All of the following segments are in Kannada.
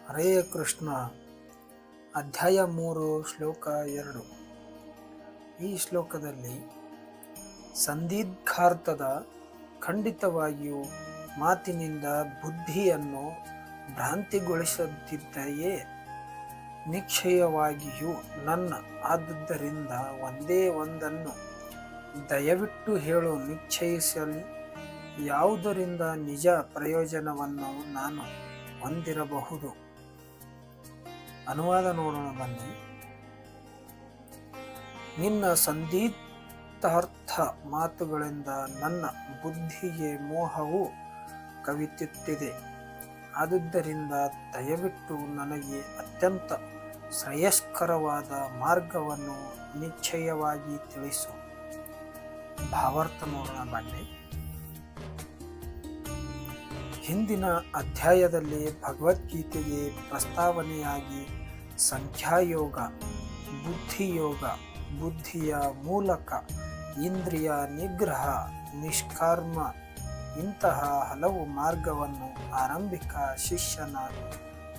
ಹರೇ ಕೃಷ್ಣ. ಅಧ್ಯಾಯ 3 ಶ್ಲೋಕ 2. ಈ ಶ್ಲೋಕದಲ್ಲಿ ಸಂದಿಗ್ಧಾರ್ಥದ ಖಂಡಿತವಾಗಿಯೂ ಮಾತಿನಿಂದ ಬುದ್ಧಿಯನ್ನು ಭ್ರಾಂತಿಗೊಳಿಸದಿದ್ದೆಯೇ ನಿಶ್ಚಯವಾಗಿಯೂ ನನ್ನ. ಆದುದರಿಂದ ಒಂದೇ ಒಂದನ್ನು ದಯವಿಟ್ಟು ಹೇಳು, ನಿಶ್ಚಯಿಸಲಿ, ಯಾವುದರಿಂದ ನಿಜ ಪ್ರಯೋಜನವನ್ನು ನಾನು ಹೊಂದಿರಬಹುದು. ಅನುವಾದ ನೋಡೋಣ ಬನ್ನಿ. ನಿನ್ನ ಸಂದಿಗ್ಧಾರ್ಥ ಮಾತುಗಳಿಂದ ನನ್ನ ಬುದ್ಧಿಗೆ ಮೋಹವು ಕವಿಯುತ್ತಿದೆ. ಆದುದರಿಂದ ದಯವಿಟ್ಟು ನನಗೆ ಅತ್ಯಂತ ಶ್ರೇಯಸ್ಕರವಾದ ಮಾರ್ಗವನ್ನು ನಿಶ್ಚಯವಾಗಿ ತಿಳಿಸು. ಭಾವಾರ್ಥ ನೋಡೋಣ ಬನ್ನಿ. ಹಿಂದಿನ ಅಧ್ಯಾಯದಲ್ಲಿ ಭಗವದ್ಗೀತೆಗೆ ಪ್ರಸ್ತಾವನೆಯಾಗಿ ಸಂಖ್ಯಾಯೋಗ, ಬುದ್ಧಿಯೋಗ, ಬುದ್ಧಿಯ ಮೂಲಕ ಇಂದ್ರಿಯ ನಿಗ್ರಹ, ನಿಷ್ಕರ್ಮ ಇಂತಹ ಹಲವು ಮಾರ್ಗವನ್ನು ಆರಂಭಿಕ ಶಿಷ್ಯನ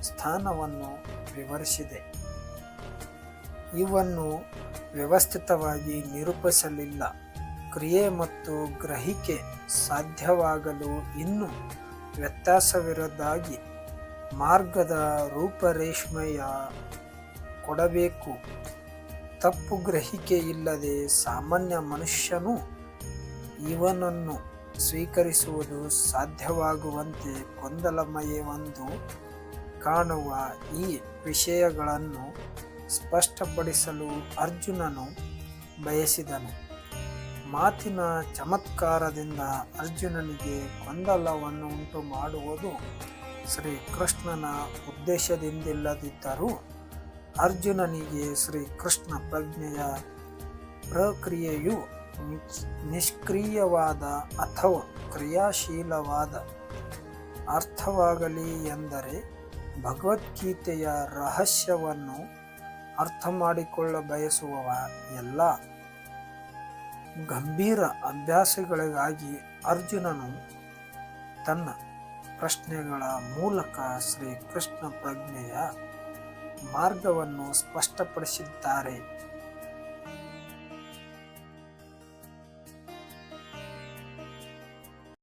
ಸ್ಥಾನವನ್ನು ವಿವರಿಸಿದೆ. ಇವನ್ನು ವ್ಯವಸ್ಥಿತವಾಗಿ ನಿರೂಪಿಸಲಿಲ್ಲ. ಕ್ರಿಯೆ ಮತ್ತು ಗ್ರಹಿಕೆ ಸಾಧ್ಯವಾಗಲು ಇನ್ನೂ ವ್ಯತ್ಯಾಸವಿರದಾಗಿ ಮಾರ್ಗದ ರೂಪರೇಷ್ಮೆಯ ಕೊಡಬೇಕು. ತಪ್ಪು ಗ್ರಹಿಕೆ ಇಲ್ಲದೆ ಸಾಮಾನ್ಯ ಮನುಷ್ಯನು ಇವನನ್ನು ಸ್ವೀಕರಿಸುವುದು ಸಾಧ್ಯವಾಗುವಂತೆ ಗೊಂದಲಮಯವೆಂದು ಕಾಣುವ ಈ ವಿಷಯಗಳನ್ನು ಸ್ಪಷ್ಟಪಡಿಸಲು ಅರ್ಜುನನು ಬಯಸಿದನು. ಮಾತಿನ ಚಮತ್ಕಾರದಿಂದ ಅರ್ಜುನನಿಗೆ ಗೊಂದಲವನ್ನು ಉಂಟು ಮಾಡುವುದು ಶ್ರೀಕೃಷ್ಣನ ಉದ್ದೇಶದಿಂದಿಲ್ಲದಿದ್ದರೂ ಅರ್ಜುನನಿಗೆ ಶ್ರೀಕೃಷ್ಣ ಪ್ರಜ್ಞೆಯ ಪ್ರಕ್ರಿಯೆಯು ನಿಷ್ಕ್ರಿಯವಾದ ಅಥವಾ ಕ್ರಿಯಾಶೀಲವಾದ ಅರ್ಥವಾಗಲಿ ಎಂದರೆ ಭಗವದ್ಗೀತೆಯ ರಹಸ್ಯವನ್ನು ಅರ್ಥ ಮಾಡಿಕೊಳ್ಳ ಬಯಸುವ ಎಲ್ಲ ಗಂಭೀರ ಅಭ್ಯಾಸಗಳಿಗಾಗಿ ಅರ್ಜುನನು ತನ್ನ ಪ್ರಶ್ನೆಗಳ ಮೂಲಕ ಶ್ರೀಕೃಷ್ಣ ಪ್ರಜ್ಞೆಯ ಮಾರ್ಗವನ್ನು ಸ್ಪಷ್ಟಪಡಿಸಿದ್ದಾರೆ.